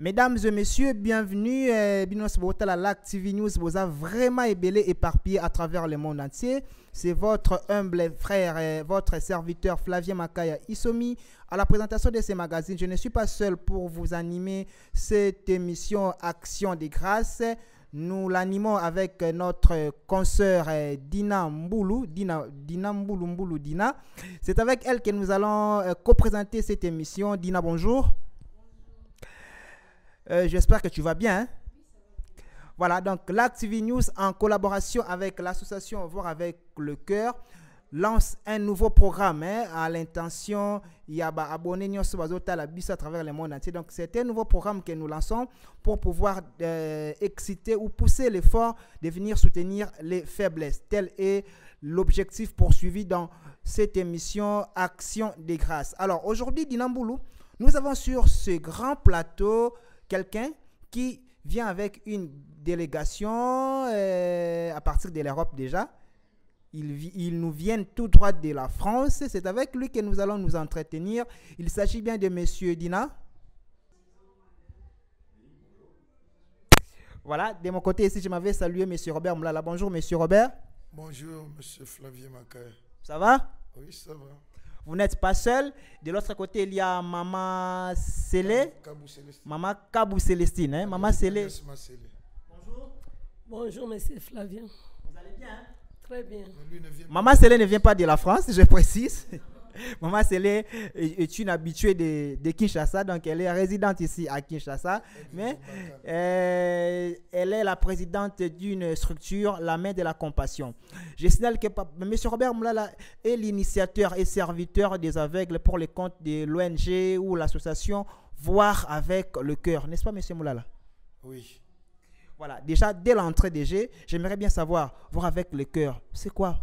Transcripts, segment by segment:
Mesdames et messieurs, bienvenue. La LAC TV News vous a vraiment éparpillé à travers le monde entier. C'est votre humble frère, votre serviteur Flavien Makaya Isomi. À la présentation de ces magazines, je ne suis pas seul pour vous animer cette émission Action des Grâces. Nous l'animons avec notre consoeur Dina Mboulou. Dina Mboulou. C'est avec elle que nous allons co-présenter cette émission. Dina, bonjour. J'espère que tu vas bien. Hein? Voilà, donc LAC TV News, en collaboration avec l'association Voir avec le cœur, lance un nouveau programme à l'intention il y a abonné à travers le monde entier. Donc c'est un nouveau programme que nous lançons pour pouvoir exciter ou pousser l'effort de venir soutenir les faiblesses. Tel est l'objectif poursuivi dans cette émission Action des Grâces. Alors aujourd'hui, Dina Mboulou, nous avons sur ce grand plateau quelqu'un qui vient avec une délégation à partir de l'Europe déjà. Ils nous viennent tout droit de la France. C'est avec lui que nous allons nous entretenir. Il s'agit bien de Monsieur Dina. Voilà, de mon côté ici, je m'avais salué Monsieur Robert Mlala. Bonjour Monsieur Robert. Bonjour Monsieur Flavien Makaya. Ça va? Oui, ça va. Vous n'êtes pas seul. De l'autre côté, il y a Maman Célé. Maman Kabou Célestine. Hein? Maman Célé. Bonjour. Bonjour, Monsieur Flavien. Vous allez bien? Hein? Très bien. Maman Célé ne vient pas de la France, je précise. Maman Célé est une habituée de Kinshasa, donc elle est résidente ici à Kinshasa. Mais elle est la présidente d'une structure, la Main de la Compassion. Je signale que M. Robert Mlala est l'initiateur et serviteur des aveugles pour les comptes de l'ONG ou l'association Voir avec le cœur. N'est-ce pas, M. Mlala? Oui. Voilà, déjà dès l'entrée des G, j'aimerais bien savoir, Voir avec le cœur, c'est quoi?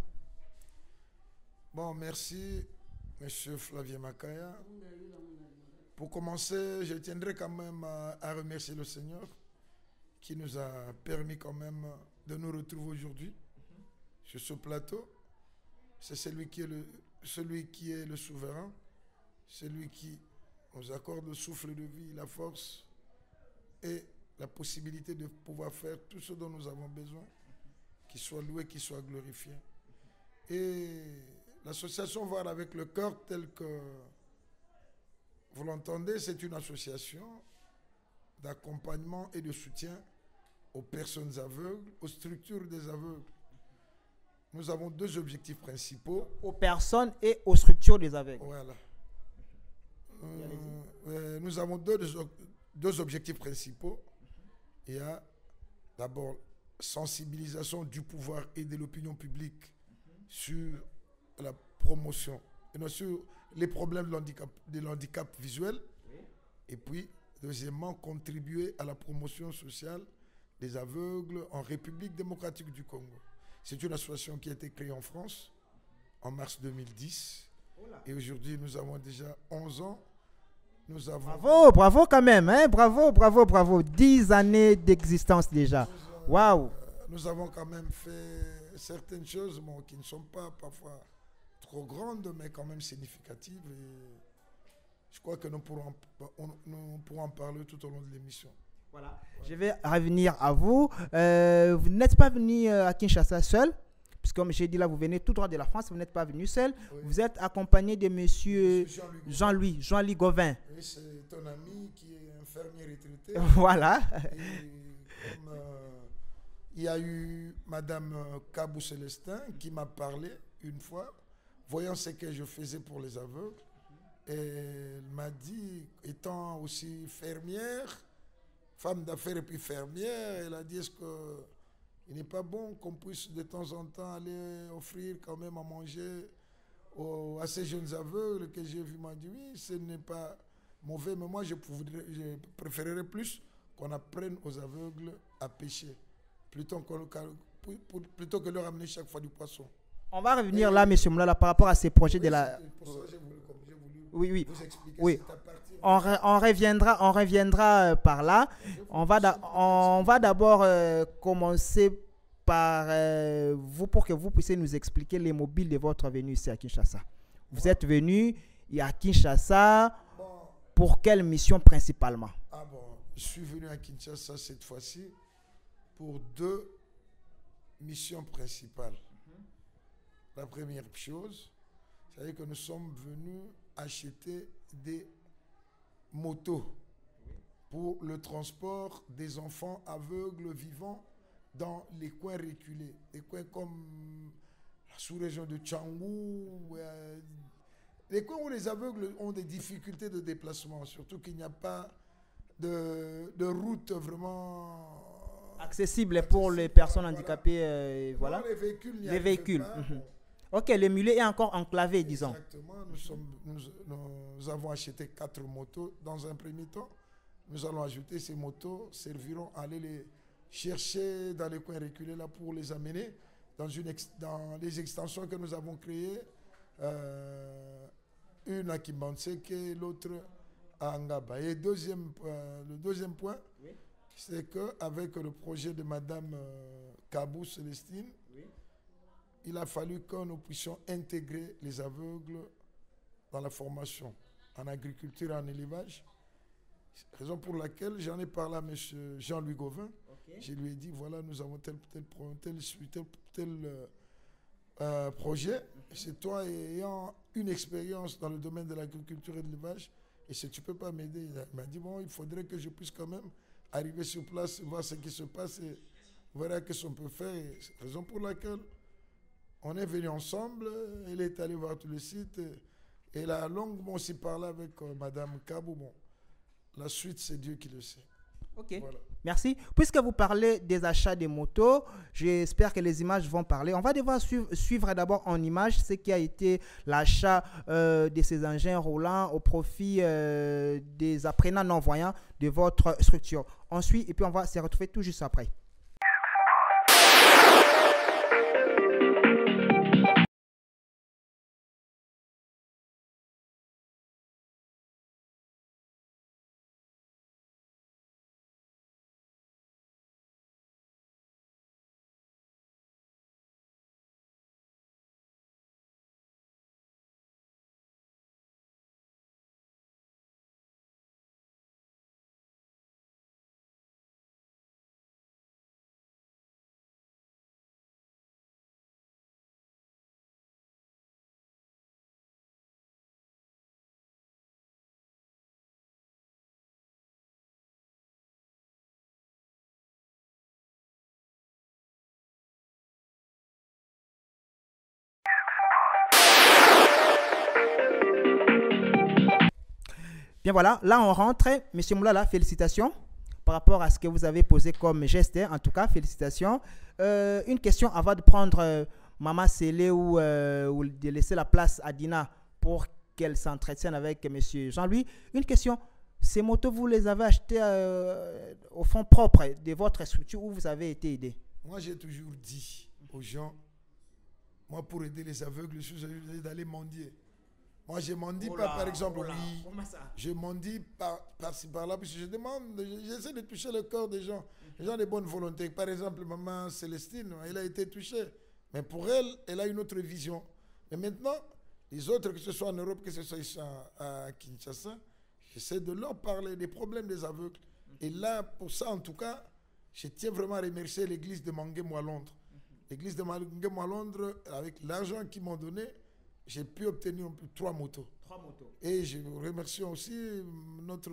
Bon, merci. Monsieur Flavien Makaya. Pour commencer, je tiendrai quand même à remercier le Seigneur qui nous a permis quand même de nous retrouver aujourd'hui sur ce plateau. C'est celui qui est le souverain, celui qui nous accorde le souffle de vie, la force et la possibilité de pouvoir faire tout ce dont nous avons besoin, qu'il soit loué, qu'il soit glorifié. Et l'association Voir avec le cœur, telle que vous l'entendez, c'est une association d'accompagnement et de soutien aux personnes aveugles, aux structures des aveugles. Nous avons deux objectifs principaux. Aux personnes et aux structures des aveugles. Voilà. Nous avons deux objectifs principaux. Il y a d'abord sensibilisation du pouvoir et de l'opinion publique sur la promotion et sur les problèmes de l'handicap visuel. Oui. Et puis, deuxièmement, contribuer à la promotion sociale des aveugles en République démocratique du Congo. C'est une association qui a été créée en France en mars 2010. Et aujourd'hui, nous avons déjà 11 ans. Nous avons... Bravo quand même. Hein? Bravo. 10 années d'existence déjà. Waouh. Nous avons quand même fait certaines choses qui ne sont pas parfois trop grandes, mais quand même significatives. Et je crois que nous pourrons en parler tout au long de l'émission. Voilà. Je vais revenir à vous. Vous n'êtes pas venu à Kinshasa seul, puisque comme j'ai dit là, vous venez tout droit de la France, vous n'êtes pas venu seul. Oui. Vous êtes accompagné de monsieur Jean-Louis Gauvin. Oui, c'est ton ami qui est infirmier retraité. Voilà. Et comme il y a eu Madame Kabou Célestin qui m'a parlé une fois, voyant ce que je faisais pour les aveugles. Et elle m'a dit, étant aussi fermière, femme d'affaires et puis fermière, elle a dit, est-ce qu'il n'est pas bon qu'on puisse de temps en temps aller offrir quand même à manger à ces jeunes aveugles que j'ai vu? M'a dit, oui, ce n'est pas mauvais, mais moi je préférerais plus qu'on apprenne aux aveugles à pêcher, plutôt que leur amener chaque fois du poisson. On va revenir là, M. Mlala, par rapport à ces projets de la... Oui. On reviendra par là. On va d'abord commencer par vous pour que vous puissiez nous expliquer les mobiles de votre venue ici à Kinshasa. Vous êtes venu à Kinshasa pour quelle mission principalement? je suis venu à Kinshasa cette fois-ci pour 2 missions principales. La première chose, c'est que nous sommes venus acheter des motos pour le transport des enfants aveugles vivant dans les coins reculés. Des coins comme la sous-région de Tchangou, les coins où les aveugles ont des difficultés de déplacement, surtout qu'il n'y a pas de route vraiment accessible pour les personnes handicapées. Voilà. Non, les véhicules, les véhicules. Ok, le milieu est encore enclavé, disons. Exactement. Nous avons acheté 4 motos dans un premier temps. Nous allons ajouter ces motos, serviront à aller les chercher dans les coins reculés là pour les amener dans les extensions que nous avons créées. Une à Kimbanseke et l'autre à Angaba. Et le deuxième point, oui, c'est qu'avec le projet de Madame Kabou Célestine, oui, il a fallu que nous puissions intégrer les aveugles dans la formation en agriculture et en élevage. Raison pour laquelle j'en ai parlé à M. Jean-Louis Gauvin. Okay. Je lui ai dit, voilà, nous avons tel projet. C'est toi ayant une expérience dans le domaine de l'agriculture et de l'élevage. Et si tu ne peux pas m'aider, il m'a dit, bon, il faudrait que je puisse quand même arriver sur place, voir ce qui se passe et voir ce qu'on peut faire. Et c'est la raison pour laquelle on est venu ensemble. Il est allé voir tous les sites. Et il a longuement aussi parlé avec Madame Kabou. Bon, la suite, c'est Dieu qui le sait. Ok, voilà. Merci. Puisque vous parlez des achats des motos, j'espère que les images vont parler. On va devoir suivre d'abord en images ce qui a été l'achat de ces engins roulants au profit des apprenants non-voyants de votre structure. On suit et puis on va se retrouver tout juste après. Bien voilà, là on rentre. Monsieur Moulala, félicitations par rapport à ce que vous avez posé comme geste. En tout cas, félicitations. Une question avant de prendre Maman Sélé ou de laisser la place à Dina pour qu'elle s'entretienne avec Monsieur Jean-Louis. Une question, ces motos, vous les avez achetées au fonds propre de votre structure où vous avez été aidé? Moi, j'ai toujours dit aux gens, moi pour aider les aveugles, je suis obligé d'aller mendier. Moi, je mendie pas, par exemple, oui. Je mendie par-ci, par-là, parce que je demande, j'essaie de toucher le cœur des gens. Les gens de bonne volonté. Par exemple, Maman Célestine, elle a été touchée. Mais pour elle, elle a une autre vision. Mais maintenant, les autres, que ce soit en Europe, que ce soit ici à Kinshasa, j'essaie de leur parler des problèmes des aveugles. Et là, pour ça, en tout cas, je tiens vraiment à remercier l'église de Mangemo à Londres. L'église de Mangemo à Londres, avec l'argent qu'ils m'ont donné, j'ai pu obtenir 3 motos. 3 motos. Et je remercie aussi notre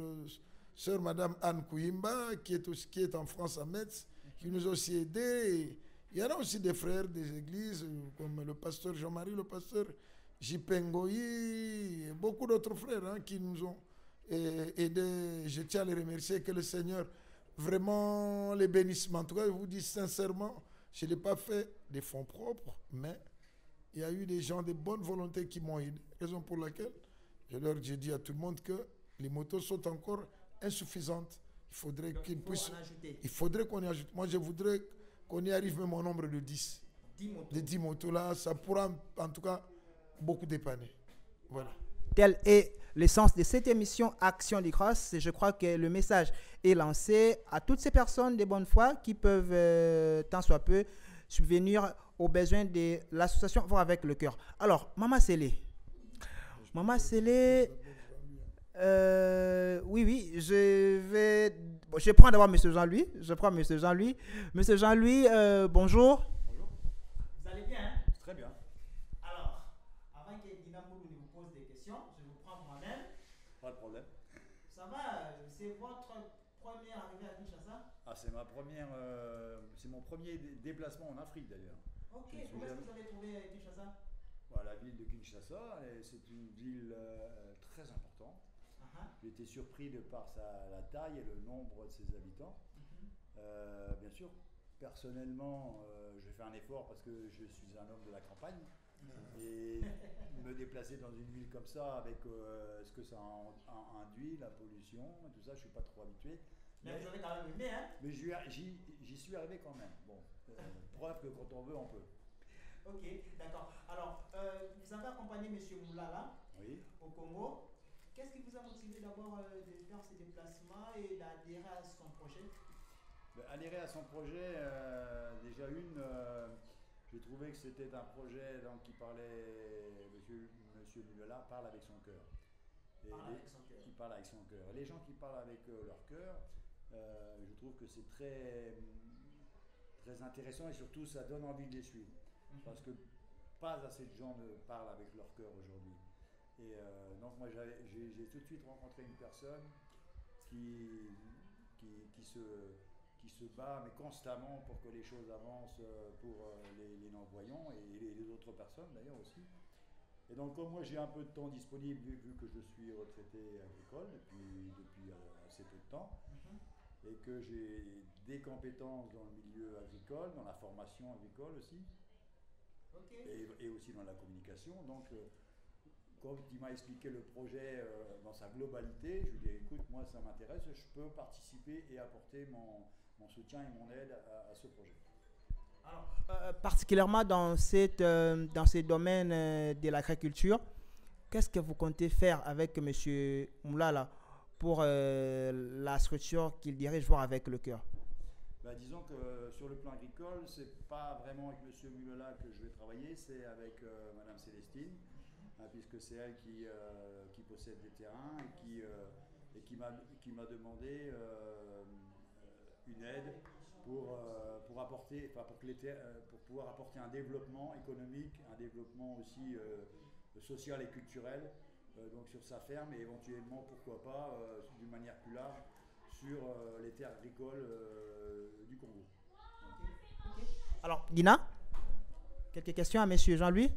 sœur Madame Anne Kouyimba, qui est en France à Metz, qui nous a aussi aidés. Il y en a aussi des frères des églises, comme le pasteur Jean-Marie, le pasteur Jipengoyi, et beaucoup d'autres frères qui nous ont aidés. Je tiens à les remercier, que le Seigneur vraiment les bénisse. En tout cas, je vous dis sincèrement, je n'ai pas fait des fonds propres, mais il y a eu des gens de bonne volonté qui m'ont aidé. Raison pour laquelle j'ai dit à tout le monde que les motos sont encore insuffisantes. Il faudrait qu'ils puissent. Il faudrait qu'on y ajoute. Moi, je voudrais qu'on y arrive même au nombre de 10. 10 motos. Les 10 motos là, ça pourra en tout cas beaucoup dépanner. Voilà. Tel est l'essence de cette émission Action de grâce. Je crois que le message est lancé à toutes ces personnes de bonne foi qui peuvent, tant soit peu, subvenir aux besoins de l'association Voir avec le cœur. Alors, Maman Sélé. Maman Sélé, Oui, je prends d'abord M. Jean-Louis. Monsieur Jean-Louis, bonjour. Bonjour. Vous allez bien, hein? Très bien. Alors, avant que Dina Moulou ne vous pose des questions, je vous prends moi-même. Pas de problème. Ça va? C'est votre première arrivée à Kinshasa? Ah, c'est mon premier déplacement en Afrique d'ailleurs. Ok, où est-ce que vous avez trouvé Kinshasa? La ville de Kinshasa, c'est une ville très importante. J'ai été surpris de par la taille et le nombre de ses habitants. Bien sûr, personnellement, je fais un effort parce que je suis un homme de la campagne. Et me déplacer dans une ville comme ça, avec ce que ça induit, la pollution, et tout ça, je ne suis pas trop habitué. Mais vous avez quand même aimé, hein? Mais j'y suis arrivé quand même. Bon, preuve que quand on veut, on peut. Ok, d'accord. Alors, vous avez accompagné M. Moulala au Congo. Qu'est-ce qui vous a motivé d'abord de faire ce déplacement et d'adhérer à son projet? Adhérer à son projet, j'ai trouvé que c'était un projet qui parlait, monsieur Moulala parle avec son cœur. Il parle avec son cœur. Les gens qui parlent avec leur cœur, je trouve que c'est très, très intéressant et surtout ça donne envie de les suivre. Parce que pas assez de gens ne parlent avec leur cœur aujourd'hui. Et donc moi j'ai tout de suite rencontré une personne qui se bat mais constamment pour que les choses avancent pour les non-voyants et les autres personnes d'ailleurs aussi. Et donc comme moi j'ai un peu de temps disponible vu que je suis retraité agricole depuis assez peu de temps et que j'ai des compétences dans le milieu agricole, dans la formation agricole aussi. Et aussi dans la communication. Donc, quand il m'a expliqué le projet dans sa globalité, je lui ai dit, écoute, moi ça m'intéresse, je peux participer et apporter mon soutien et mon aide à ce projet. Alors, particulièrement dans ces domaines de l'agriculture, qu'est-ce que vous comptez faire avec M. Moulala pour la structure qu'il dirige, voire avec le cœur? Disons que sur le plan agricole, c'est pas vraiment avec M. Moulala que je vais travailler, c'est avec Mme Célestine, puisque c'est elle qui possède des terrains et qui m'a demandé une aide pour pouvoir apporter un développement économique, un développement aussi social et culturel donc sur sa ferme et éventuellement, pourquoi pas, d'une manière plus large, sur les terres agricoles du Congo. Alors, Dina, quelques questions à M. Jean-Louis?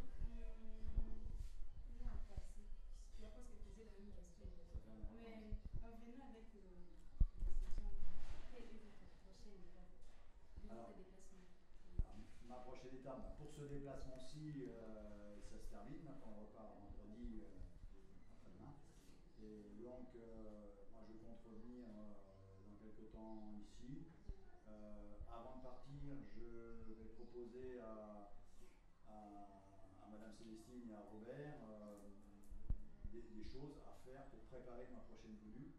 Ma prochaine étape, pour ce déplacement-ci, ça se termine, on repart vendredi après-demain. Et donc, moi je compte revenir dans quelques temps ici. Avant de partir, je vais proposer à Mme Célestine et à Robert des choses à faire pour préparer ma prochaine venue.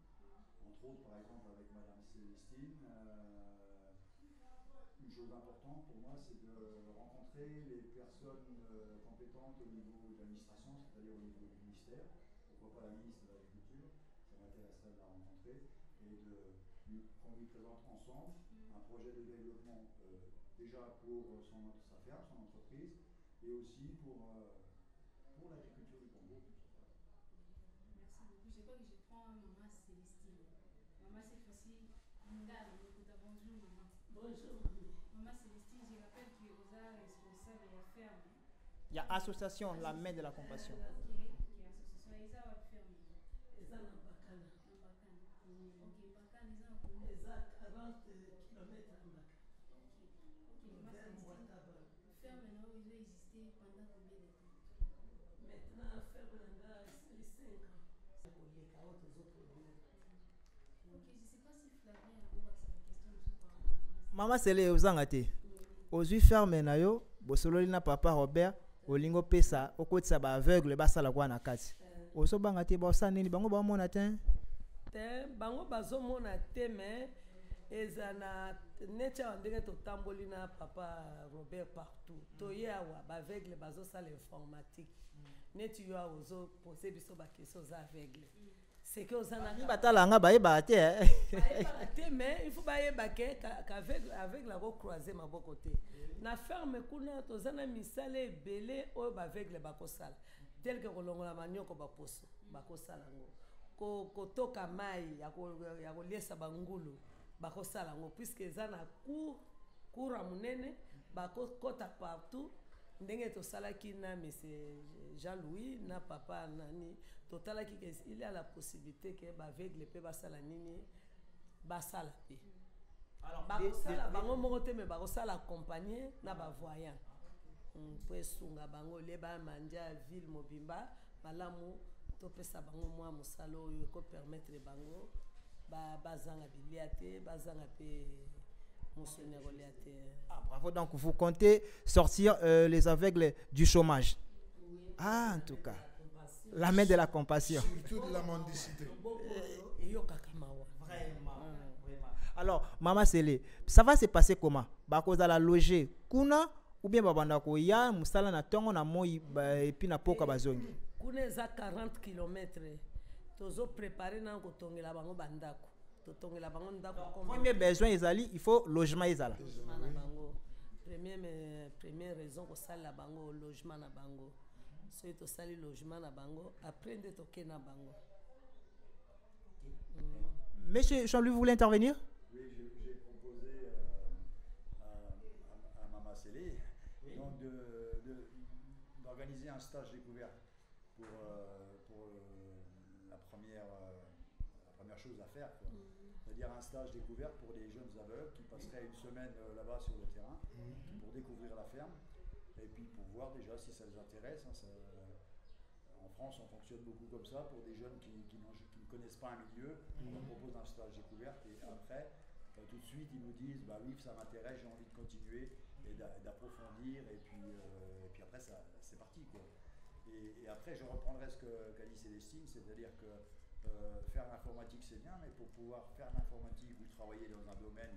Entre autres, par exemple, avec Mme Célestine, une chose importante pour moi, c'est de rencontrer les personnes compétentes au niveau de l'administration, c'est-à-dire au niveau du ministère. Pourquoi pas la ministre de l'Agriculture, ça m'intéresserait de la rencontrer et qu'on lui présente ensemble un projet de développement déjà pour sa ferme, son entreprise, et aussi pour l'agriculture du Congo. Merci beaucoup. Je crois que je prends Maman Célestine. Maman, cette fois-ci, bonjour maman. Bonjour. Maman Célestine, je rappelle que vous êtes responsable de la ferme. Il y a association, la main de la compassion. Ok, association, ils ont votre ferme. Ils ont un Bakana. Ok, Bakana, ils ont un Ils ont 40 km en Bakana. Ok, Maman Célestine. Ferme, non, il doit exister pendant combien de temps? Maintenant, ferme, c'est 5 ans. Ok, je ne sais pas si Flavien a beau accès à la question de son parent. Maman, c'est les Ozangate. Ozui ferme na yo, bosololi na papa Robert, olingo pesa, okotisa ba aveugle basala kwa na kati. Oso bangate bosa nini bango ba mona te? Te bango bazomona te mais ezana neti awa ndenge totamboli na papa Robert partout. Toye awa ba aveugle bazosala informatique. Neti yo awa ozopose biso bakestion oza aveugle. c'est que ozana batalanga bayeba te mais il faut bayeba qu'avec la recroiser maboko te na ferme kuna tozana misala ebele oyo baveugle bakosala tel que kolongola manyoko baposo bakosala ngo kotoka mai ya koliesa bangulu bakosala ngo puisque eza na cour ya monene bakokota partout ndenge tosalaki na monsieur Jean-Louis na papa nani totalaki que il y a la possibilité que baveugle pe basala nini basala pe alors bakosala bango moko te mais bakosala accompagner na bavoyant po esunga bango le bamanja ville mobimba malamu topesa bango mwa mosala oyo ekopermettre bango bazanga bilia te bazanga pe mosonero lia te. Bravo, donc vous comptez sortir les aveugles du chômage. Ah, en tout cas, la main de la compassion. Surtout de la mendicité. Vraiment. Alors, Maman Sélé, ça va se passer comment? Bakoza la loger kuna ou bien babandako ya musala na tongo na moi et puis na poka bazongi. Kuna za 40 km. Tozo préparer na ko tongela bango bandako. To tongela bango ndako comme premier besoin ezali, il faut logement ezala. Première raison ko sala bango logement na bango. So to sali logement na bango après de toke na bango. Monsieur Jean-Louis, vous voulez intervenir? Oui, j'ai proposé à Maman Sélé d'organiser un stage découverte pour la première chose à faire. C'est-à-dire un stage découverte pour les jeunes aveugles qui passeraient une semaine là-bas sur le terrain pour découvrir la ferme et puis pour voir déjà si ça les intéresse. En France, on fonctionne beaucoup comme ça pour des jeunes qui ne connaissent pas un milieu. On leur propose un stage découverte et après, tout de suite, ils nous disent bah oui, ça m'intéresse, j'ai envie de continuer et d'approfondir et puis après, c'est parti, quoi. Et après, je reprendrai ce qu'a dit Célestine, c'est-à-dire que faire l'informatique, c'est bien, mais pour pouvoir faire l'informatique ou travailler dans un domaine.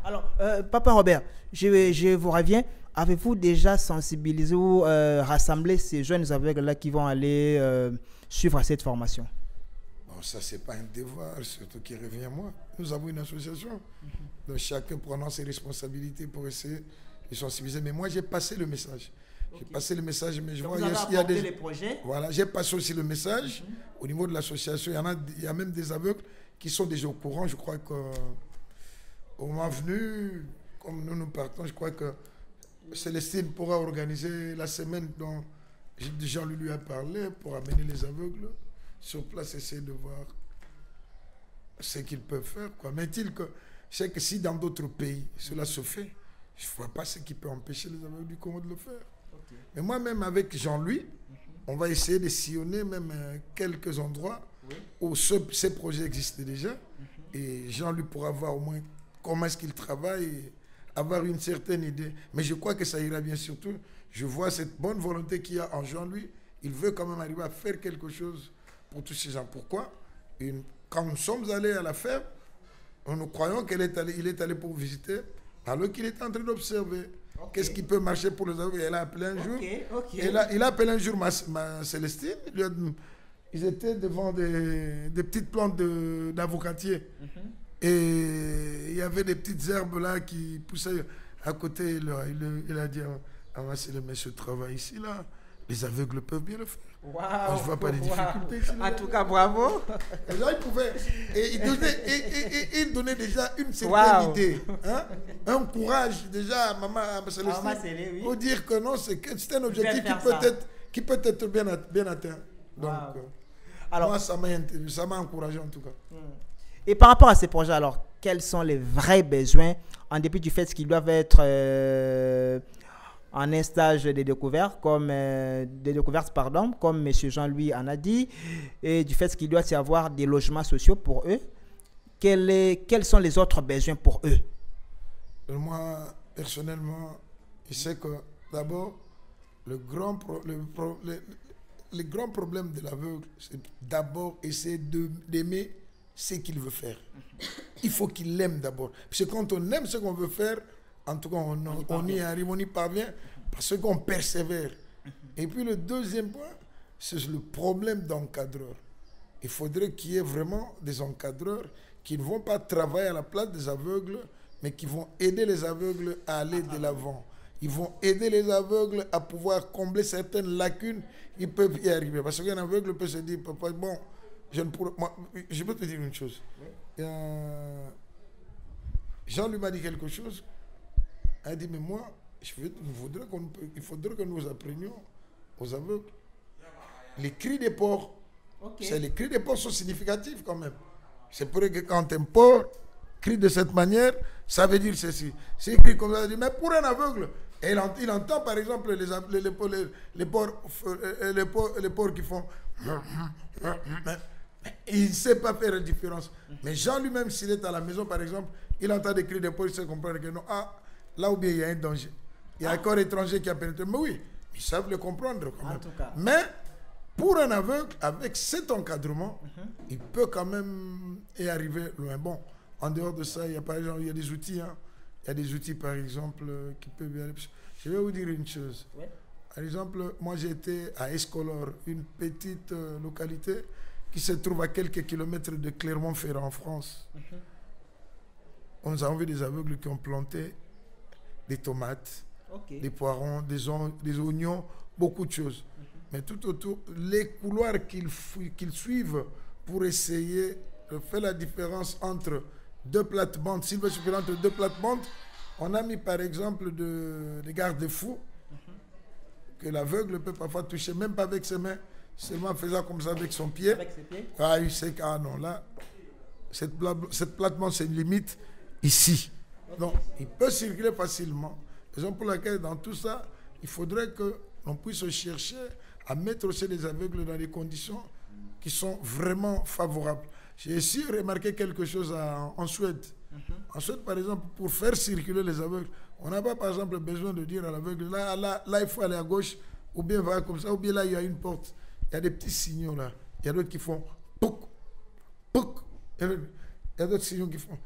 Alors, Papa Robert, je vous reviens. Avez-vous déjà sensibilisé ou rassemblé ces jeunes aveugles-là qui vont aller suivre cette formation? Bon, ça, c'est pas un devoir, surtout qui revient à moi. Nous avons une association. Donc, chacun prenant ses responsabilités pour essayer de sensibiliser. Mais moi, j'ai passé le message. J'ai passé le message, mais je vois il y a des projets. Voilà, j'ai passé aussi le message au niveau de l'association. Il y a même des aveugles qui sont déjà au courant. Je crois qu'au moment venu, comme nous partons, je crois que Célestine pourra organiser la semaine dont Jean-Louis lui a parlé pour amener les aveugles sur place, essayer de voir ce qu'ils peuvent faire, quoi. Mais est-il que je sais que si dans d'autres pays cela se fait, je ne vois pas ce qui peut empêcher les aveugles du Congo de le faire. Okay. Mais moi-même avec Jean-Louis, on va essayer de sillonner même quelques endroits où ces projets existent déjà. Et Jean-Louis pourra voir au moins comment est-ce qu'il travaille et avoir une certaine idée. Mais je crois que ça ira bien, surtout. Je vois cette bonne volonté qu'il y a en Jean-Louis. Il veut quand même arriver à faire quelque chose pour tous ces gens. Pourquoi? Quand nous sommes allés à la ferme, nous croyons qu'il est allé pour visiter, alors qu'il était en train d'observer. Okay. Qu'est-ce qui peut marcher pour les aveugles? Elle a appelé un jour. Il a appelé un jour ma Célestine. Ils étaient devant des petites plantes d'avocatier. Et il y avait des petites herbes là qui poussaient à côté. Il a dit ah, c'est le monsieur travail ici là. Les aveugles peuvent bien le faire. Wow, je ne vois pas les difficultés. Ici, en tout cas, bravo. Et là, il pouvait. Et il donnait déjà une certaine idée. Hein? Un courage déjà à Maman Célestine. Pour dire que non, c'est un objectif qui peut être bien atteint. Donc, alors, moi, ça m'a encouragé en tout cas. Et par rapport à ces projets, alors, quels sont les vrais besoins, en dépit du fait qu'ils doivent être en un stage de découverte, comme M. Jean-Louis en a dit, et du fait qu'il doit y avoir des logements sociaux pour eux, quels sont les autres besoins pour eux? Moi, personnellement, je sais que d'abord, le grand problème de l'aveugle, c'est d'abord essayer d'aimer ce qu'il veut faire. Il faut qu'il l'aime d'abord. Parce que quand on aime ce qu'on veut faire, en tout cas, on y arrive, on y parvient, parce qu'on persévère. Et puis le deuxième point, c'est le problème d'encadreur. il faudrait qu'il y ait vraiment des encadreurs qui ne vont pas travailler à la place des aveugles, mais qui vont aider les aveugles à aller de l'avant. Ils vont aider les aveugles à pouvoir combler certaines lacunes. Ils peuvent y arriver. Parce qu'un aveugle peut se dire, papa, bon, je ne pourrais... Moi, je peux te dire une chose. Jean lui m'a dit quelque chose. Il a dit, mais moi, il faudrait que nous apprenions aux aveugles. Les cris des porcs. Okay. Les cris des porcs sont significatifs quand même. C'est pour que quand un porc crie de cette manière, ça veut dire ceci. S'il crie comme ça, il dit, mais pour un aveugle, et il entend par exemple les porcs qui font... Il ne sait pas faire la différence. Mais Jean lui-même, s'il est à la maison par exemple, il entend des cris des porcs, il sait comprendre que non, là où bien il y a un danger. Il y a un corps étranger qui a pénétré. Mais oui, ils savent le comprendre quand même. En tout cas. Mais pour un aveugle, avec cet encadrement, il peut quand même y arriver loin. Bon, en dehors de ça, il y a par exemple, il y a des outils. Hein. Il y a des outils, par exemple, qui peuvent y aller. Je vais vous dire une chose. Ouais. Par exemple, moi j'étais à Escolor, une petite localité qui se trouve à quelques kilomètres de Clermont-Ferrand en France. Nous avons vu des aveugles qui ont planté des tomates, des poivrons, des oignons, beaucoup de choses. Mais tout autour, les couloirs qu'ils suivent pour essayer de faire la différence entre deux plates-bandes, s'ils veulent suivre entre deux plates-bandes, on a mis par exemple des garde-fous que l'aveugle peut parfois toucher, même pas avec ses mains, seulement en faisant comme ça avec son pied. Avec ses pieds? Ah, il sait que, non, là, cette plate-bande, c'est une limite ici. Donc, il peut circuler facilement. Raison pour laquelle, dans tout ça, il faudrait que l'on puisse chercher à mettre aussi les aveugles dans des conditions qui sont vraiment favorables. J'ai aussi remarqué quelque chose en Suède. En Suède, par exemple, pour faire circuler les aveugles, on n'a pas, par exemple, besoin de dire à l'aveugle, là, il faut aller à gauche, ou bien va comme ça, ou bien là, il y a une porte. Il y a des petits signaux là. Il y a d'autres qui font pouc, pouc. Il y a d'autres signaux qui font...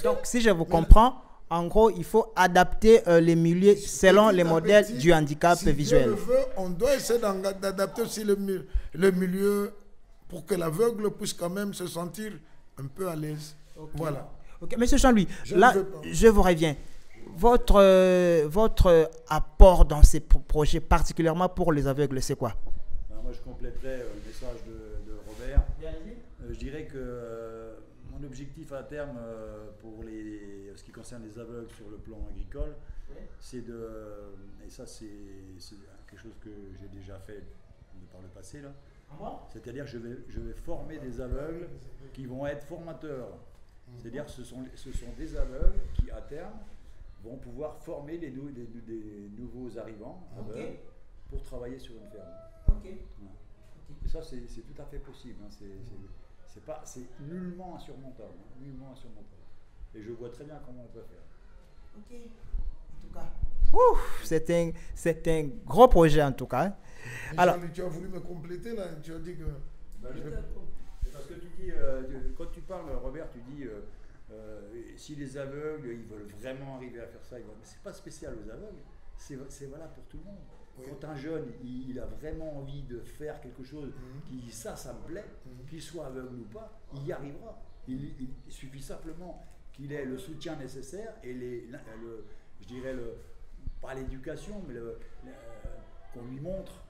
Donc, si je vous comprends, en gros, il faut adapter les milieux selon les modèles du handicap visuel. Si Dieu le veut, on doit essayer d'adapter aussi le milieu pour que l'aveugle puisse quand même se sentir un peu à l'aise. Voilà. Ok, Monsieur Jean-Louis, là, je vous reviens. Votre apport dans ces projets, particulièrement pour les aveugles, c'est quoi? Moi, je compléterai le message de Robert. Je dirais que mon objectif à terme pour ce qui concerne les aveugles sur le plan agricole, c'est de... Et ça, c'est quelque chose que j'ai déjà fait par le passé, là. C'est-à-dire que je vais former des aveugles qui vont être formateurs. C'est-à-dire que ce sont des aveugles qui, à terme, vont pouvoir former des nouveaux arrivants aveugles pour travailler sur une ferme. Et ça, c'est tout à fait possible. Hein. C'est nullement insurmontable. Hein. Nullement insurmontable. Et je vois très bien comment on peut faire. En tout cas. C'est un gros projet en tout cas. Alors, tu as voulu me compléter là. Tu as dit que... Parce que tu dis, quand tu parles, Robert, tu dis si les aveugles ils veulent vraiment arriver à faire ça, mais c'est pas spécial aux aveugles, c'est valable pour tout le monde. Oui. Quand un jeune il a vraiment envie de faire quelque chose, qui dit ça me plaît, qu'il soit aveugle ou pas, il y arrivera. Il suffit simplement qu'il ait le soutien nécessaire et je dirais pas l'éducation, mais qu'on lui montre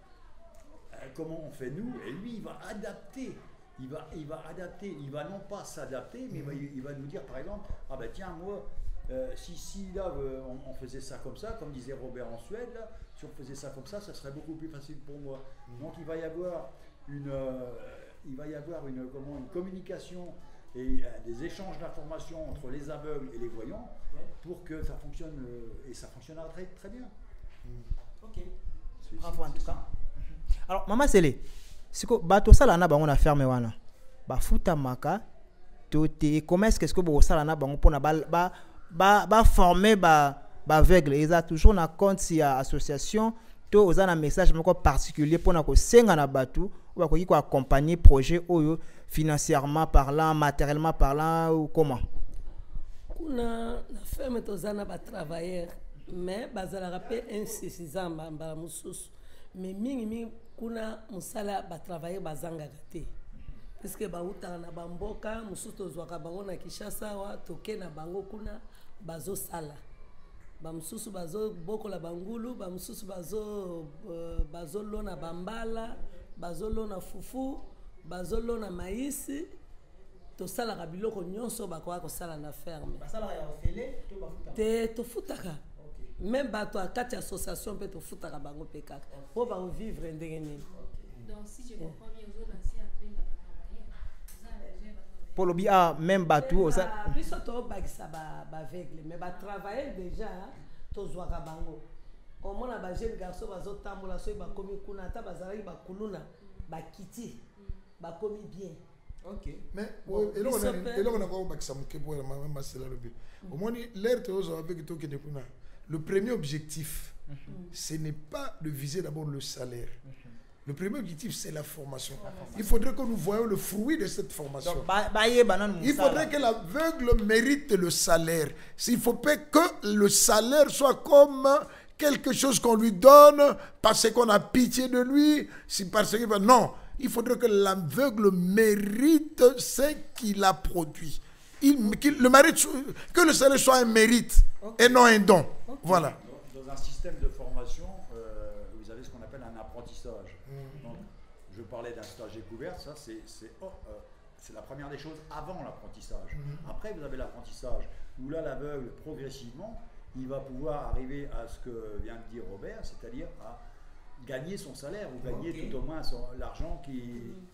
comment on fait nous, et lui il va adapter. Il va adapter, il va non pas s'adapter, mais il va nous dire par exemple, ah ben tiens, moi, si là on faisait ça comme ça, comme disait Robert en Suède, là, si on faisait ça comme ça serait beaucoup plus facile pour moi. Donc il va y avoir une communication et des échanges d'informations entre les aveugles et les voyants pour que ça fonctionne, et ça fonctionnera très, très bien. Ok. Bravo en tout cas. Alors, Maman Sélé, siko bato sala na bango na ferme wana ba futa maka tote comment est-ce que bo sala na bango pona ba former ba aveugle ils a toujours na compte si association to oza na message moko particulier pona ko senga na batu ba ko ko accompagner projet oyo financièrement parlant, matériellement parlant ou comment? Kuna na ferme tozana ba travailleurs mais bazala rappel insuffisant ba mususu mais mingi kuna musala batravailler bazangaka te puisque bautaka na bamboka mosusu tozwaka bango na Kinshasa wa toke na bango kuna bazosala bamosusu bazobokola bangulu bamosusu bazolona bambala bazolona fufu bazolona maïs tosalaka biloko nyonso bakoka kosala na ferme te tofutaka même bato akati association mpe tofutaka bango mpe kaka mpo bavivre ndenge nini. Donc si je comprends bien, vous lancez après la travailler. Pour le bien, même bateau. Biso tobakisa baveugle mais batravailler déjà tozwaka bango omona bajeune garçon bazotambola soki bakomi kuna ata bazalaki bakuluna bakiti bakomi bien. Ok. Mais et là on a encore bakisa moke pour la maman masela le but. Au moins l'air tozo avec to ke dekuna. Le premier objectif ce n'est pas de viser d'abord le salaire. Le premier objectif, c'est la formation. Il faudrait que nous voyions le fruit de cette formation. Il faudrait que l'aveugle mérite le salaire. Il ne faut pas que le salaire soit comme quelque chose qu'on lui donne parce qu'on a pitié de lui. Non, il faudrait que l'aveugle mérite ce qu'il a produit. Que le salaire soit un mérite et non un don. Voilà. Dans un système de formation, vous avez ce qu'on appelle un apprentissage. Donc, je parlais d'un stage découverte, ça c'est la première des choses avant l'apprentissage. Après, vous avez l'apprentissage, où là, l'aveugle, progressivement, il va pouvoir arriver à ce que vient de dire Robert, c'est-à-dire à gagner son salaire, ou gagner tout au moins l'argent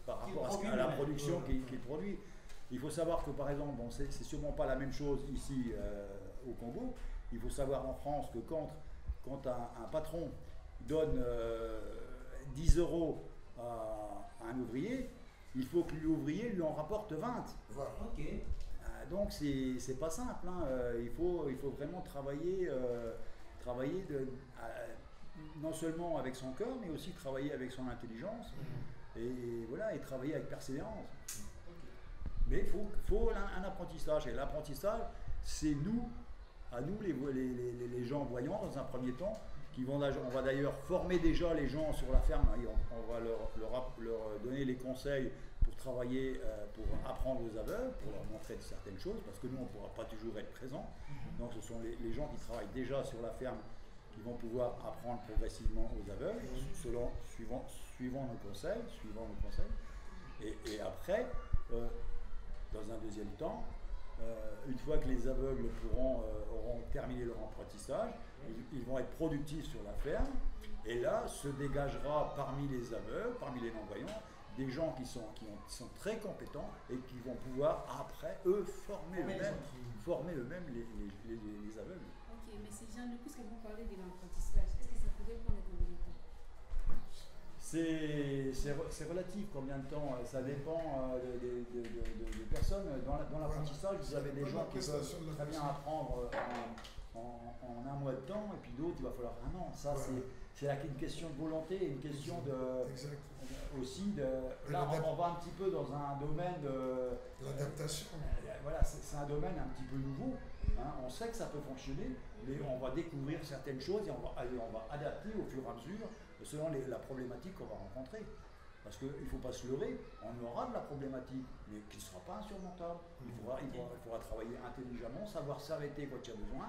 par rapport à la production qu'il produit. Il faut savoir que, par exemple, bon, c'est sûrement pas la même chose ici au Congo. Il faut savoir en France que quand un patron donne 10 € à un ouvrier, il faut que l'ouvrier lui en rapporte 20. Voilà. Okay. Donc c'est pas simple. Hein. Il faut vraiment travailler non seulement avec son cœur, mais aussi travailler avec son intelligence et voilà, et travailler avec persévérance. Mais il faut un apprentissage. Et l'apprentissage, c'est à nous les gens voyants dans un premier temps, on va d'ailleurs former déjà les gens sur la ferme. On va leur donner les conseils pour travailler, pour apprendre aux aveugles, pour leur montrer certaines choses, parce que nous on ne pourra pas toujours être présents. Donc ce sont les gens qui travaillent déjà sur la ferme qui vont pouvoir apprendre progressivement aux aveugles, suivant nos conseils. Et après, dans un deuxième temps, une fois que les aveugles auront terminé leur apprentissage, ils vont être productifs sur la ferme, et là se dégagera parmi les aveugles, parmi les non-voyants, des gens qui sont très compétents et qui vont pouvoir après eux former eux-mêmes les aveugles. Ok, mais ces gens, puisque vous parlez de l'apprentissage, est-ce que ça pourrait prendre combien de temps? C'est relatif combien de temps, ça dépend des personnes. Dans l'apprentissage, vous avez des gens qui peuvent très bien apprendre en un mois de temps, et puis d'autres, il va falloir un an. Ça, c'est une question de volonté, une question aussi de... Là, on va un petit peu dans un domaine de... L'adaptation. Voilà, c'est un domaine un petit peu nouveau. Hein. On sait que ça peut fonctionner, mais on va découvrir certaines choses et on va adapter au fur et à mesure selon la problématique qu'on va rencontrer. Parce qu'il ne faut pas se leurrer, on aura de la problématique, mais qui ne sera pas insurmontable. Il faudra travailler intelligemment, savoir s'arrêter quand il y a besoin,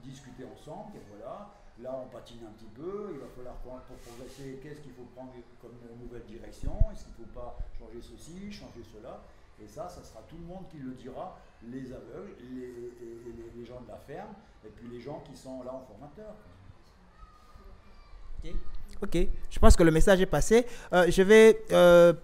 discuter ensemble, et voilà. Là, on patine un petit peu, il va falloir, pour progresser, qu'est-ce qu'il faut prendre comme nouvelle direction, est-ce qu'il ne faut pas changer ceci, changer cela. Et ça sera tout le monde qui le dira, les aveugles, les gens de la ferme, et puis les gens qui sont là en formateur. Ok, je pense que le message est passé. Je vais,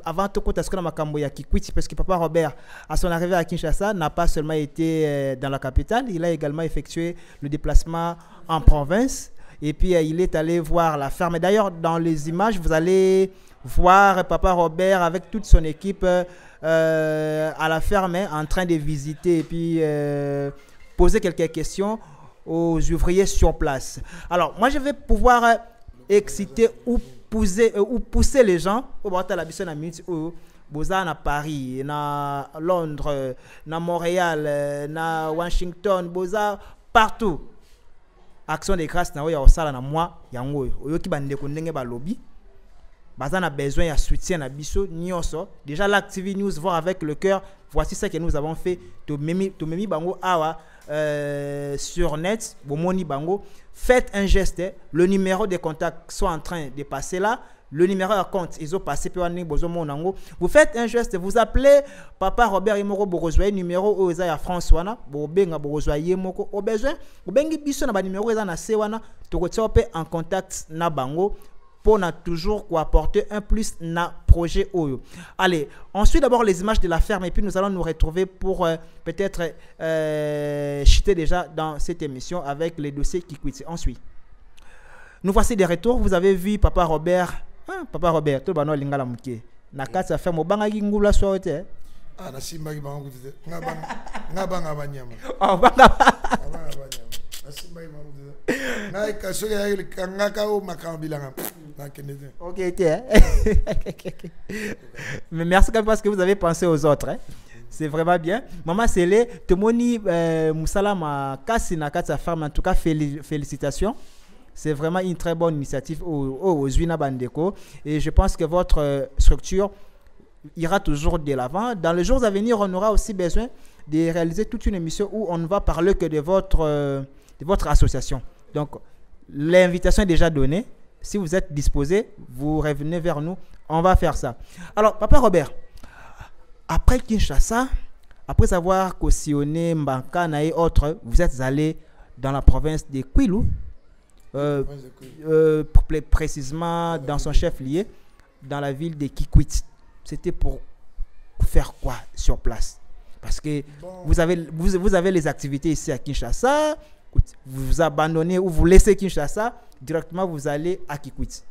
avant tout compte à ce que Makambo ya Kikwiti, parce que Papa Robert, à son arrivée à Kinshasa, n'a pas seulement été dans la capitale, il a également effectué le déplacement en province. Et puis, il est allé voir la ferme. D'ailleurs, dans les images, vous allez voir Papa Robert avec toute son équipe à la ferme, en train de visiter et puis poser quelques questions aux ouvriers sur place. Alors, moi, je vais pouvoir exciter ou pousser les gens au bord de la mission à minute où boza na Paris, na Londres, na Montréal, na Washington, boza partout. Action de grâce na oya osala na moi yango oyoki bande ko ndenge ba lobby Bazan a besoin de soutien à biso nyonso. Déjà l'Active News voir avec le cœur. Voici ce que nous avons fait. To memi bango awa sur net, bomoni bango. Faites un geste. Le numéro de contact soit en train de passer là. Le numéro à compte, ils ont passé pour vous faites un geste, vous appelez Papa Robert Imoko Borozwa, numéro au Eza François, Bobenga Borozwa Yemoko, au besoin, ou bengi biso na ba numéro Eza na Sewana, tokote en contact na bango pour na toujours quoi apporter un plus na projet Oyo. Allez, on suit d'abord les images de la ferme et puis nous allons nous retrouver pour peut-être chuter déjà dans cette émission avec les dossiers qui quittent. Ensuite, nous voici de retour. Vous avez vu Papa Robert. Papa Robert, tout le monde lingala muke. Na kata ferme obanga ngula sote. Ah na simba ki bangu tete. Ngabanga banyama. Oh banga. Banyama. Na simba ki bangu tete. Na ikaso ya ile kangaka o makambilanga. Na kenete. OK, mais merci quand même parce que vous avez pensé aux autres. Hein? C'est vraiment bien. Maman Sélé, Tomoni Moussalama kasi na kata ferme, en tout cas félicitations. C'est vraiment une très bonne initiative aux Zuina Bandeko. Et je pense que votre structure ira toujours de l'avant. Dans les jours à venir, on aura aussi besoin de réaliser toute une émission où on ne va parler que de votre association. Donc, l'invitation est déjà donnée. Si vous êtes disposé, vous revenez vers nous. On va faire ça. Alors, Papa Robert, après Kinshasa, après avoir cautionné Mbakana et autres, vous êtes allé dans la province de Kwilu. Précisément dans son chef-lieu, dans la ville de Kikwit. C'était pour faire quoi sur place? Parce que vous avez les activités ici à Kinshasa, vous abandonnez ou vous laissez Kinshasa, directement vous allez à Kikwit.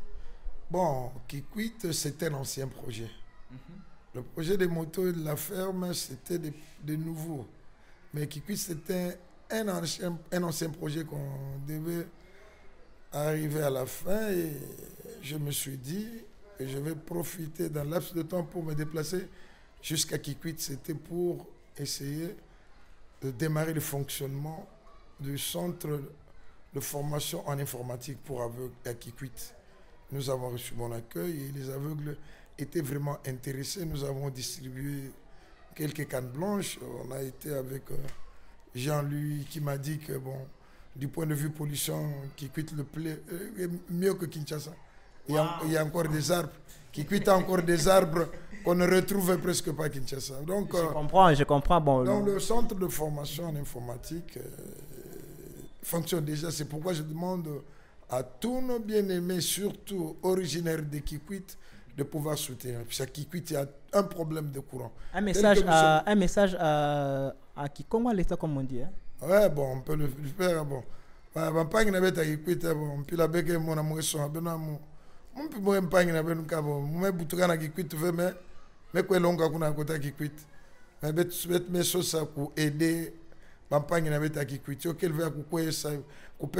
Bon, Kikwit, c'était un ancien projet. Le projet des motos de la ferme, c'était de nouveau. Mais Kikwit, c'était un ancien projet qu'on devait arriver à la fin et je me suis dit que je vais profiter d'un laps de temps pour me déplacer jusqu'à Kikwit. C'était pour essayer de démarrer le fonctionnement du centre de formation en informatique pour aveugles à Kikwit. Nous avons reçu mon accueil et les aveugles étaient vraiment intéressés. Nous avons distribué quelques cannes blanches. On a été avec Jean-Louis qui m'a dit que bon, du point de vue pollution, Kikwit le plaît mieux que Kinshasa. Il y a encore des arbres. Kikwit a encore des arbres qu'on ne retrouve presque pas à Kinshasa. Donc, je comprends. Bon, donc le centre de formation en informatique fonctionne déjà. C'est pourquoi je demande à tous nos bien-aimés, surtout originaires de Kikwit, de pouvoir soutenir. Puis à Kikwit, il y a un problème de courant. Un message à Kikongo, l'État, comme on dit. Hein? Ouais, bon, on peut le faire. Bon, pas qu'il n'avait pas écouté, bon, puis la bec est mon amour, son abonnement. Mon plus bon pas qu'il n'avait pas bon, mais bouton à qui quitte, mais quoi, l'on a côté qui quitte. Mais bête, mes choses pour aider, pas qu'il n'avait pas qui quitte. Ok, il va couper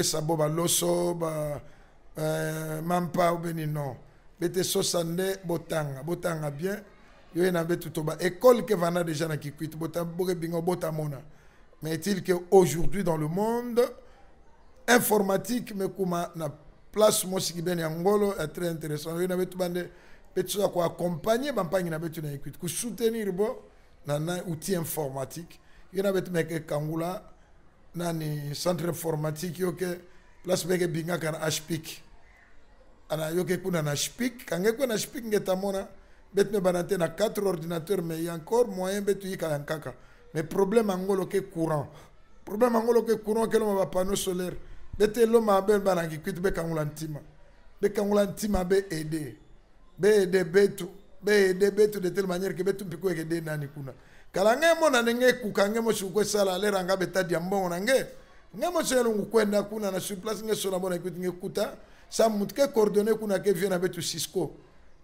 sa boba, l'osso, même pas, ou béni, non. Bête, sosande, botanga bien. Il y a une tout bas. École que vana déjà na qui quitte, botanga, bingo, botamona. Mais est-il qu'aujourd'hui dans le monde, informatique, mais comme la place moi qui est Angolo est très intéressant. Il y a des choses à accompagner, pour soutenir les outils informatiques. Il y a des Kangula, dans le centre informatique, il y a des places qui sont HPIC. Il y a des HPIC. Quand il y a des HPIC, il y a 4 ordinateurs, mais il y a encore moyen de faire un caca. Mais problème angolo que courant. Problème angolo que courant que l'on va panneau solaire. Bete l'homme a ben banangi kuit be kangulantima. Be kangulantima be aider. Be aider betu de telle manière que betu piko que nani kuna. Kalange mo na nenge kukange mo sukwe sala le ranga beta diambo nange. Ngemo selo kwenda kuna na sur place nge sola bona kuit nge kuta. Sa mutke coordonné kuna ke vient avec Cisco.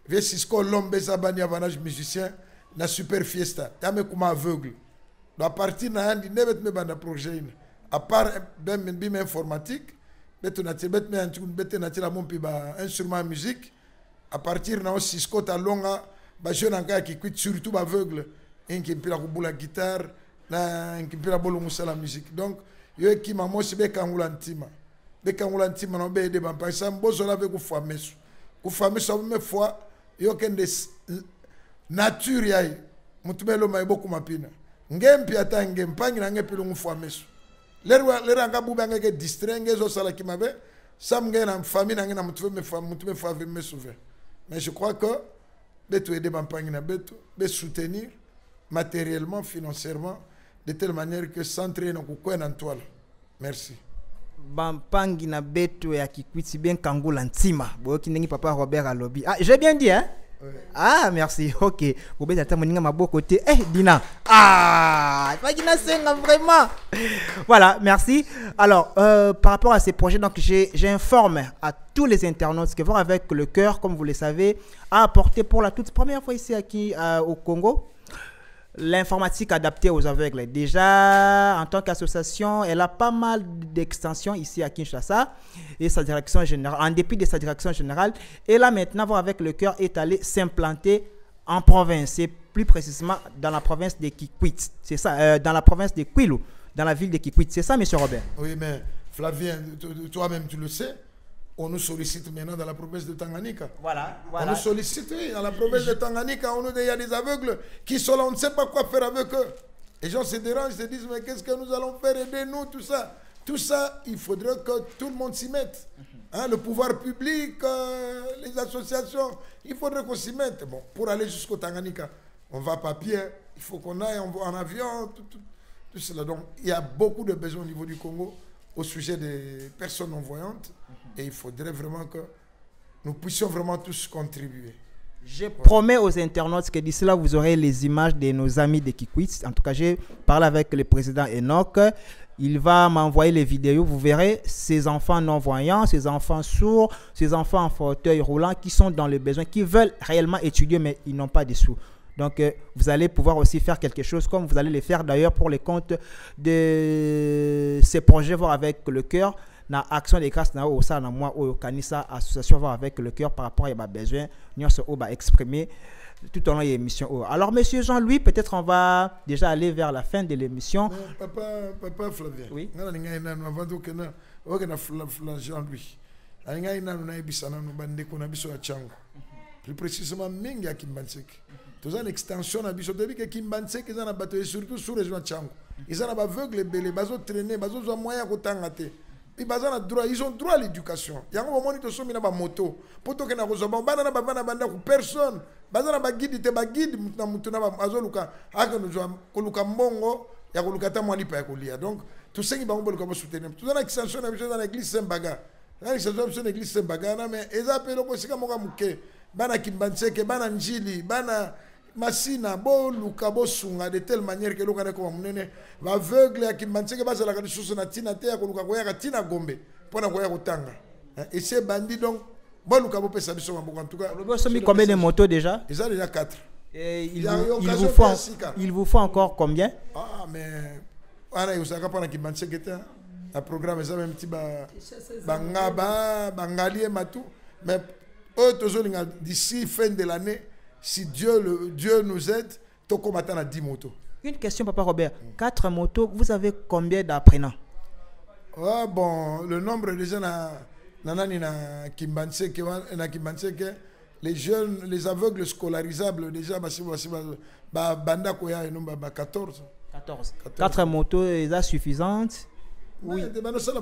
Vie Cisco l'homme zabani avanage musicien na super fiesta. Tame kuma aveugle. À partir de projet, à part bim informatique, instrument musique, à partir de Cisco talonga, jeune encore qui quitte surtout aveugle, qui peut la guitare, qui peut la musique. Donc, il y a qui m'a montré que kangulantima, no be de bampa, ça mbozo la avec fameux. Ku fameux ça me fois yo kende nature yai mutumelo maiboko mapina ngempi ata ngempangi na ngepilo ngufwameso lera ngabuba ngeke distrengue zo sala kimabe samge na famille na ngena mutume favre me sauver. Mais je crois que beto aider bampangi na beto be soutenir matériellement, financièrement, de telle manière que s'entraîner dans le toile. Merci. Bampangi na beto ya Kikwiti bien Kangula ntima. Boki nengi papa Robert Alobi. Ah, j'ai bien dit hein? Oui. Ah, merci. OK. Robert ata moninga mabo côté. Dina. Ah, Pagina senga vraiment. Voilà, merci. Alors, par rapport à ces projets, donc j'informe à tous les internautes que Voir avec le cœur, comme vous le savez, a apporté pour la toute première fois ici au Congo l'informatique adaptée aux aveugles. Déjà, en tant qu'association, elle a pas mal d'extensions ici à Kinshasa et sa direction générale, en dépit de sa direction générale. Et là, maintenant, Voir avec le cœur est allé s'implanter en province, et plus précisément dans la province de Kikwit. C'est ça, dans la province de Kwilu, dans la ville de Kikwit. C'est ça, monsieur Robert? Oui, mais Flavien, toi-même, tu le sais. On nous sollicite maintenant dans la province de Tanganyika. Voilà. On nous sollicite, oui, dans la province de Tanganyika. Il y a des aveugles qui sont là, on ne sait pas quoi faire avec eux. Les gens se dérangent, se disent, mais qu'est-ce que nous allons faire, aider-nous, tout ça. Tout ça, il faudrait que tout le monde s'y mette. Hein, le pouvoir public, les associations, il faudrait qu'on s'y mette. Bon, pour aller jusqu'au Tanganyika, on va à pied, il faut qu'on aille en avion, tout cela. Donc, il y a beaucoup de besoins au niveau du Congo au sujet des personnes non-voyantes. Et il faudrait vraiment que nous puissions vraiment tous contribuer. Je promets aux internautes que d'ici là, vous aurez les images de nos amis de Kikwit. En tout cas, j'ai parlé avec le président Enoch. Il va m'envoyer les vidéos. Vous verrez ces enfants non-voyants, ces enfants sourds, ces enfants en fauteuil roulant qui sont dans le besoin, qui veulent réellement étudier, mais ils n'ont pas de sous. Donc, vous allez pouvoir aussi faire quelque chose comme vous allez le faire d'ailleurs pour les comptes de ces projets Voir avec le cœur. Na action de grâce na o ça na moi au kanisa association Voir avec le cœur par rapport à mes besoins nous on va exprimer tout au long de l'émission. Alors monsieur Jean-Louis, peut-être on va déjà aller vers la fin de l'émission. Papa Flavien. Oui. Jean-Louis. Plus précisément mingi ya Kimbanseke. Tous une extension na biso debi ke Kimbanseke za na bato et surtout sous région Tchango. Ils en aveugle belé bazo traîner bazo zo moyen ko tangate. Ils ont droit à l'éducation. Il y a un moment où ils sont mis dans la moto. Pour que nous soyons personne. Bazana ba guide te ba guide na mutuna ba azoluka aka nous koluka mbongo ya koluka ta mwali pa kolia. Donc tout ce qui va on peut soutenir. Tout dans extension dans l'église Saint-Baga. Dans l'extension de l'église Saint-Baga na mais ezapelo ko sika moka muke. Bana Kimbanseke, bana Njili, bana Masina, bo luka bo sunga de telle manière que luka ko munene va aveugle ya Kimbanseke basa la kadisusu na tina te ya koluka ko ya tina gombe pona ko ya kotanga. Et ces bandits donc bon luka bo pesa biso maboko en tout cas. Vous avez combien de motos déjà? Ils ont déjà 4. Et il vous faut encore combien? Ah mais ana yusaka pana Kimbanseke te. Un programme ça même petit bangaba bangalie matu mais d'ici fin de l'année, si Dieu nous aide, toko matana 10 motos. Une question, Papa Robert. 4 motos, vous avez combien d'apprenants? Ah bon, le nombre de gens na Kimbanseke, les jeunes, les aveugles scolarisables, déjà, banda koya et 14. 14. 4 motos, est suffisantes? Oui. Deux personnes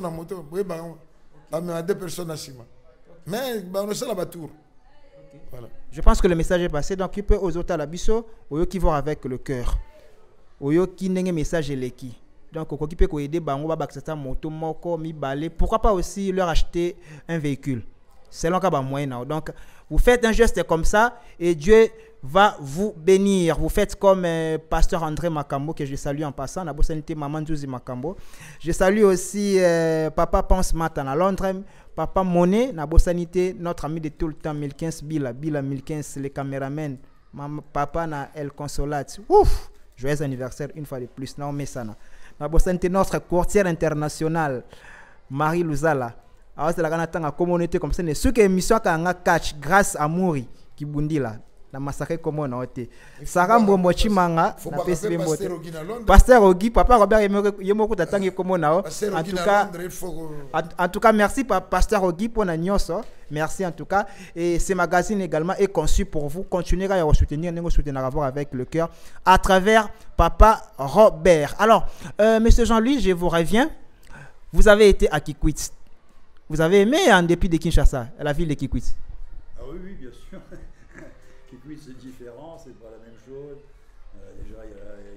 en moto. Oui, à 2 personnes à Sima. Mais on a ça la tour. Voilà. Je pense que le message est passé. Donc, il peut aux autres à la biso, aux qui vont avec le cœur. Aux qui n'ont message et l'équipe. Donc, aux qui peut aider, on va baksa moto, moko, mi balé. Pourquoi pas aussi leur acheter un véhicule? C'est l'un qui a moyen. Donc, vous faites un geste comme ça et Dieu va vous bénir. Vous faites comme pasteur André Makambo, que je salue en passant, la bosanité Maman Jouzi Makambo. Je salue aussi Papa Pense Matan à Londres, Papa Monet, la bosanité, notre ami de tout le temps, 1015 Bila 1015, les caméramens, Papa na El Consolat. Ouf! Joyeux anniversaire une fois de plus. Non, mais ça, la bosanité, notre courtière internationale, Marie Luzala. Alors, c'est la communauté comme ça. Ce qui est émission qui a catch grâce à Mouri qui bundi là. na massacre comme na ote Sarah Mbombo Chimanga faut na pas pesi rappeler bembo Pasteur Ogi na Londres. Pasteur Ogi papa Robert yemoko tatangi comme na Pasteur en Ogi tout na cas Londres, il faut en tout cas, merci Pasteur Ogi pour la nyonso. Merci en tout cas. Et ce magazine également est conçu pour vous. Continuez à vous soutenir, nous soutenir avec le cœur à travers Papa Robert. Alors, Monsieur Jean-Louis, je vous reviens. Vous avez été à Kikwit. Vous avez aimé en dépit de Kinshasa, la ville de Kikwit? Ah oui, oui, bien sûr. Kikwit, c'est différent, c'est pas la même chose. Déjà,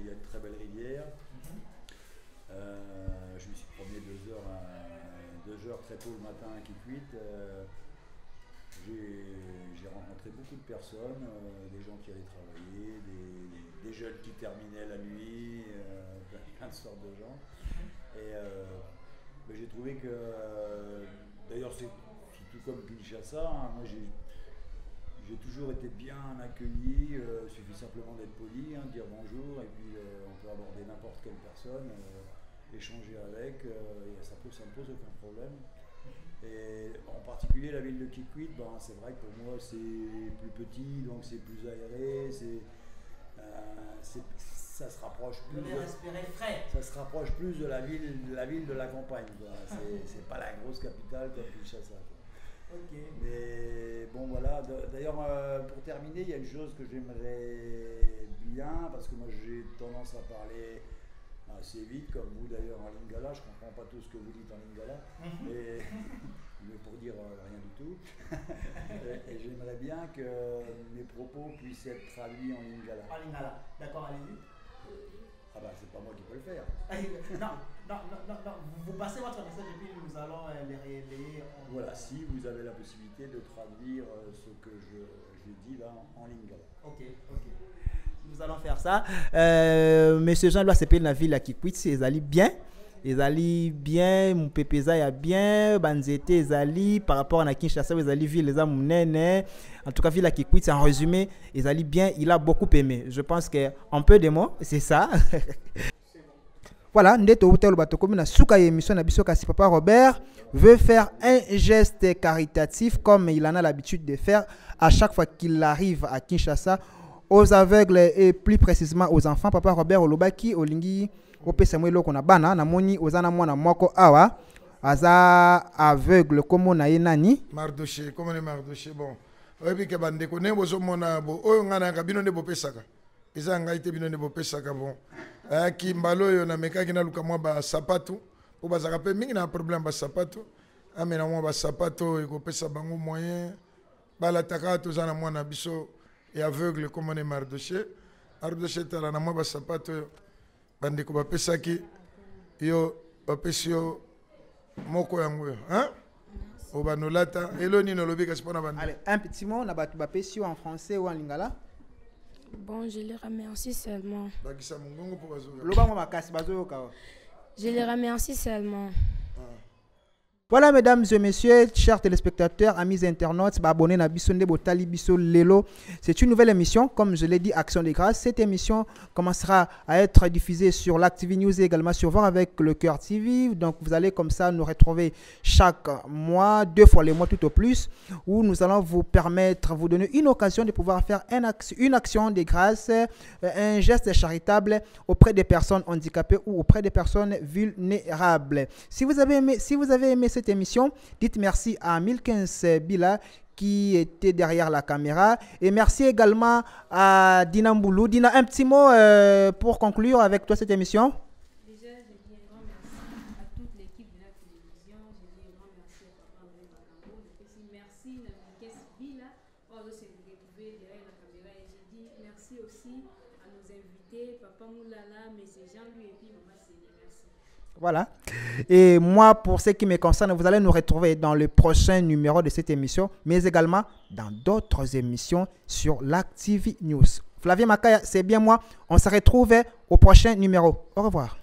il y a une très belle rivière. Je me suis promené 2 heures très tôt le matin à Kikwit. J'ai rencontré beaucoup de personnes, des gens qui allaient travailler, des jeunes qui terminaient la nuit, plein de sortes de gens. Et j'ai trouvé que, d'ailleurs c'est tout comme Kinshasa, hein, moi j'ai toujours été bien accueilli, il suffit simplement d'être poli, hein, de dire bonjour, et puis on peut aborder n'importe quelle personne, échanger avec, ça me pose aucun problème. Et en particulier la ville de Kikwit, c'est vrai que pour moi c'est plus petit, donc c'est plus aéré, ça se rapproche plus de la ville de la campagne. C'est pas la grosse capitale comme Kinshasa. Okay. Mais bon voilà, d'ailleurs pour terminer, il y a une chose que j'aimerais bien, parce que moi j'ai tendance à parler assez vite, comme vous d'ailleurs en lingala, je comprends pas tout ce que vous dites en lingala, mais pour dire rien du tout. et j'aimerais bien que mes propos puissent être traduits en lingala. En lingala, d'accord, allez-y. Ah bah c'est pas moi qui peux le faire. non, vous passez votre message et puis nous allons les relayer. Voilà, si vous avez la possibilité de traduire ce que je dis là en lingala. Ok. Nous allons faire ça. Monsieur Jean-Louis s'appelle la ville à Kikwit, ils allaient bien. Ils allaient bien, mon pépéza y a bien, Banzete, ils allaient par rapport à Kinshasa, ils allaient ville les amounene. En tout cas, ville à Kikwit, en résumé, ils allaient bien, il a beaucoup aimé. Je pense qu'en peu de mots, c'est ça. Voilà, Ndeto Hotel Batoko na suka émission na biso kasi Papa Robert veut faire un geste caritatif comme il en a l'habitude de faire à chaque fois qu'il arrive à Kinshasa aux aveugles et plus précisément aux enfants. Papa Robert Olobaki Olingi opesa mwelo kona bana na moni ozana mwana mwako awa aza aveugle comme na yenani Mardoché, comment est Mardoché? Bon, oyebi ke bande ko ne bozo mona bo oyo ngana ka bino ne bo pesaka. Eza ngai te bino ne bo pesaka bon. Ki mbalo yo na meka ki na luka mwa ba sapato po bazaka pe mingi na problème ba sapato. Amena mwa ba sapato eko pesa bango moyen. Bala taka to zana mwana biso et aveugle comme on est Mardoché. Mardoché tala na mwa ba sapato yo. Bande ko ba pesaki yo ba pesio moko yango yo, hein? Obanolata eloni no lobi kasi pona bande. Allez, un petit mot na ba pesio en français ou en lingala. Bon, je les remercie seulement. Bakisa mungongo po bazo. Loba mo makasi bazo ka. Je les remercie seulement. Voilà, mesdames et messieurs, chers téléspectateurs, amis internautes, abonnés à Bissonde Botali Bisso Lelo. C'est une nouvelle émission, comme je l'ai dit, Action de grâce. Cette émission commencera à être diffusée sur l'Activ News et également sur Voir avec le Cœur TV. Donc, vous allez comme ça nous retrouver chaque mois, 2 fois les mois tout au plus, où nous allons vous permettre, vous donner une occasion de pouvoir faire une action de grâce, un geste charitable auprès des personnes handicapées ou auprès des personnes vulnérables. Si vous avez aimé cette émission, dites merci à 1015 Bila qui était derrière la caméra et merci également à Dina Mboulou. Dina, un petit mot pour conclure avec toi cette émission. Déjà, je dis un grand merci à toute l'équipe de la télévision. Je dis un grand merci à Papa André Bakambo. Je dis merci à 1015 Bila pour se retrouver derrière la caméra. Et je dis merci aussi à nos invités, Papa Moulala, M. Jean-Louis et puis Maman Céline. Merci. Voilà. Et moi, pour ce qui me concerne, vous allez nous retrouver dans le prochain numéro de cette émission, mais également dans d'autres émissions sur l'Activ News. Flavien Makaya, c'est bien moi. On se retrouve au prochain numéro. Au revoir.